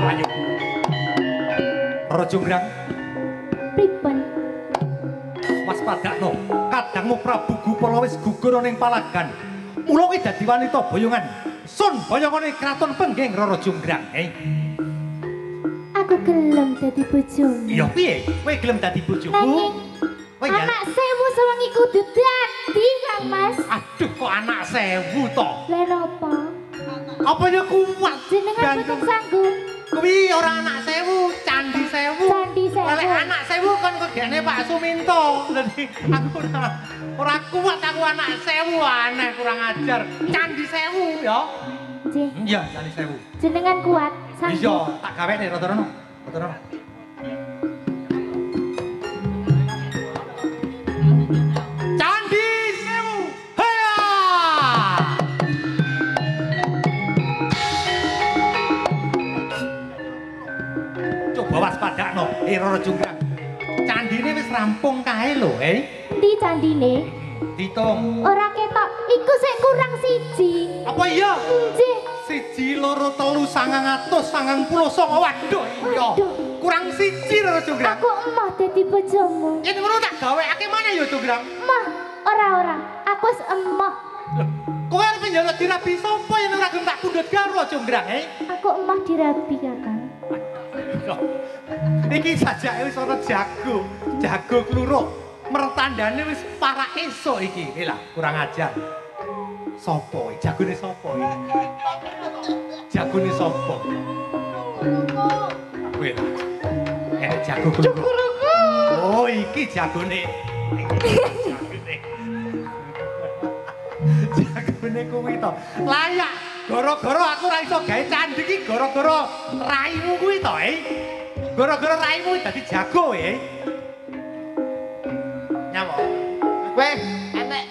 Ayo. Rara Jonggrang. Pripun? Waspadakno, kadangmu Prabu Gupala wis gugur ning palagan. Mula ki dadi wanita boyongan. Sun boyongane kraton Pengging Rara Jonggrang. Aku gelem dadi bojomu. Iya piye? Kowe gelem dadi bojoku? Nanging Kowe ya. anak sewu sewengi kudu dadi, Kang Mas. Aduh kok anak sewu to. Lha napa? Apa ya kuat? Jenengan boten sanggup. Kuwi ora anak sewu, candi sewu. Candi sewu. Lek anak sewu kan kegene Pak Suminto. Dadi aku ora kuat aku anak sewu, aneh kurang ajar. Candi sewu ya. Nggih. Iya, candi sewu. Jenengan kuat, Iya, sanggup. tak gawene Ratono. Ratono. Candi sewu. Haya! Coba waspadakno, Rara Jonggrang. Candine wis rampung kae lho, Endi candine? Ditung. Ora ketok, iku sik kurang siji. Apa iya? Nggih. 1, 2, 3, 999. Waduh, iya. Waduh. Kurang siji Rara Jonggrang. Aku emoh dadi bojomu. Yen ngono tak gawekake maneh ya Jonggrang. Emoh, ora. Aku wis emoh. Kowe arep njaluk dirabi sapa yen ora gelem tak pundhut karo Jonggrang, Aku emoh dirabi, Kakang. Iki sajake wis ana jago, jago kluruk. Mertandane wis para esuk iki. Lah, kurang ajar. Sopo iki? Jagone sopo iki? Jagone sopo? Kowe lah. Jago kluruk. Oh, iki jagone. Jagone kuwi to. Layak. Gara-gara aku ora iso gawe candi iki gara-gara raimu kuwi to, Gara-gara raimu dadi jago, Nyamuk. Kowe enek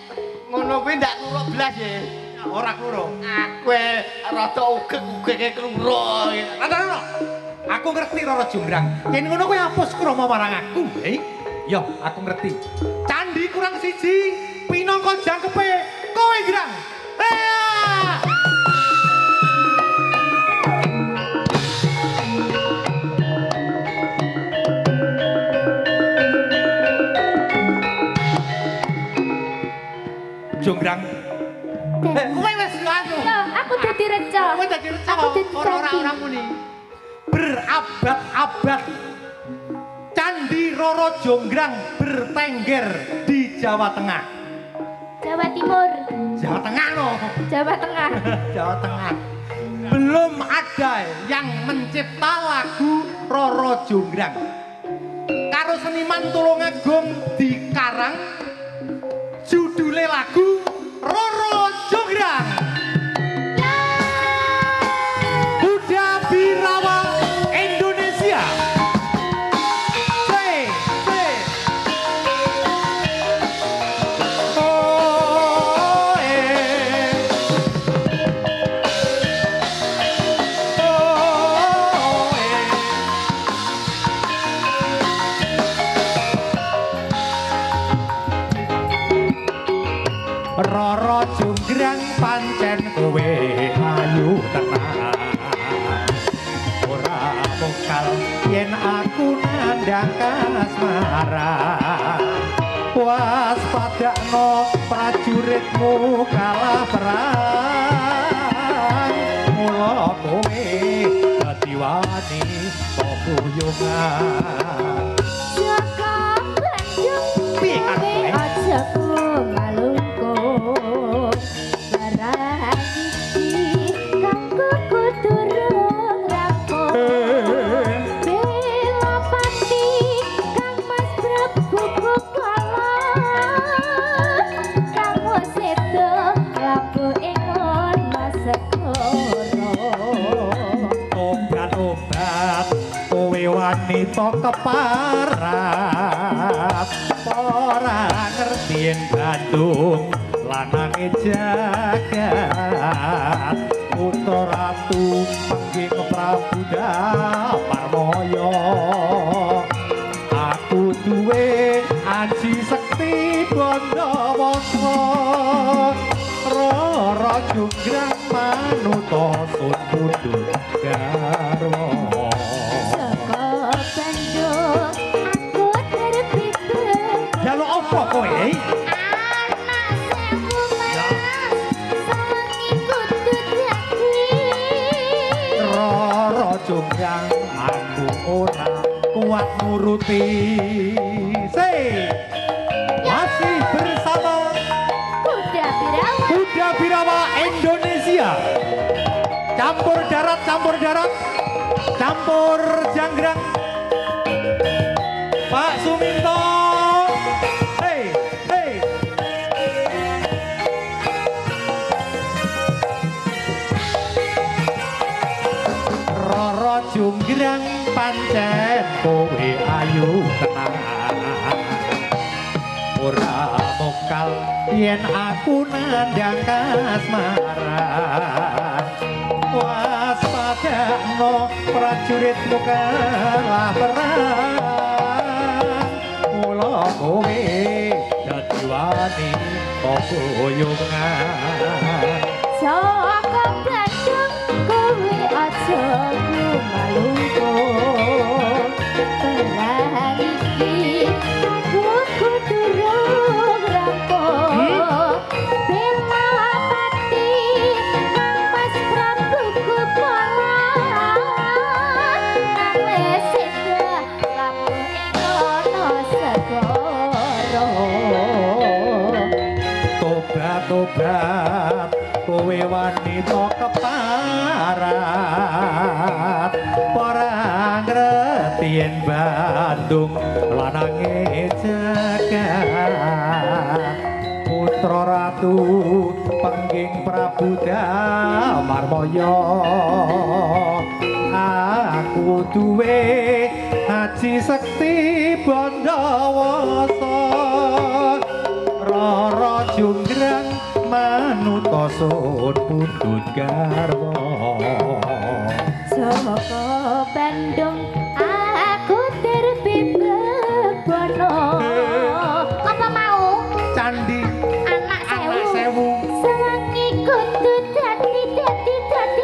ngono kuwi ndak kluruk blas ya. Ora kluruk. Aku rada ugek-ugeke kluruk. Rara. Aku ngerti Rara Jonggrang. Yen ngono kowe apus krama marang aku, Ya, aku ngerti. Candi kurang siji, pinangka jangkepe kowe, Grang. Jonggrang. Kowe wis anu. Yo, aku dadi reca. Kowe dadi reca Aku dadi ora muni. Berabad-abad Candi Rara Jonggrang bertengger di Jawa Tengah. Jawa Timur, Jawa Tengah no. Jawa Tengah. Jawa Tengah. Belum ada yang mencipta lagu Rara Jonggrang. Karo seniman Tulungagung dikarang judule lagu Rara Jonggrang. Buddha Birawa Indonesia. Rara Jonggrang pancen kowe ayu tenan. Ora bokal yen aku nandhang kasmara. Waspadakno prajuritmu kalah perang. Mula kowe dadi wani pepuyungan. Jaga banjung Piye kan kowe kowe? aja malungkung. Barang iki kanggo kudurung rampung. Bela pati Kang Mas Prabu Gupala. Kang wis sedo laku ingon Masekoro. Obat-obat kowe wanita keparat. Ora ngerti yen Bandung lanange jagat. Putra ratu Pengging Prabu Daparmaya. Aku duwe aji sekti Bandawangsa. Rara Jonggrang manuta sun pundhut garwa. jonggrang aku ora kuat nuruti. Masih bersama Kuda Birawa Indonesia. Campur darat, campur janggrang. Pak Suminto. Roro junggrang pancen kowe ayu tenang. Ora mokal yen aku nandang kasmaran. Waspadakno prajuritmu kalah perang. Mula kowe dadi wani koyoungan. Saka Bandung kowe aja lumalungkung. Perang iki aku durung rampung. Bela pati nang Mas Prabu Kupalan. Nang wis sedah lampung ing kono segara. Tobat kowe wanita keparat. Ora ngerti yen Bandung lanange jagat. Putra ratu pengging Prabu Damarmaya. Aku duwe Haji Sekti Bandawasa. Roro junggrang manuta sun pundhut garwa. Saka Bandung aku terbebano. Apa mau? Candi Anak sewu. Sewangi kudu dadi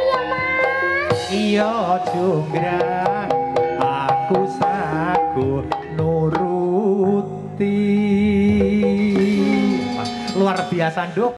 ya Mas. Iya junggrang aku sagu nuruti. Luar biasa, Nduk.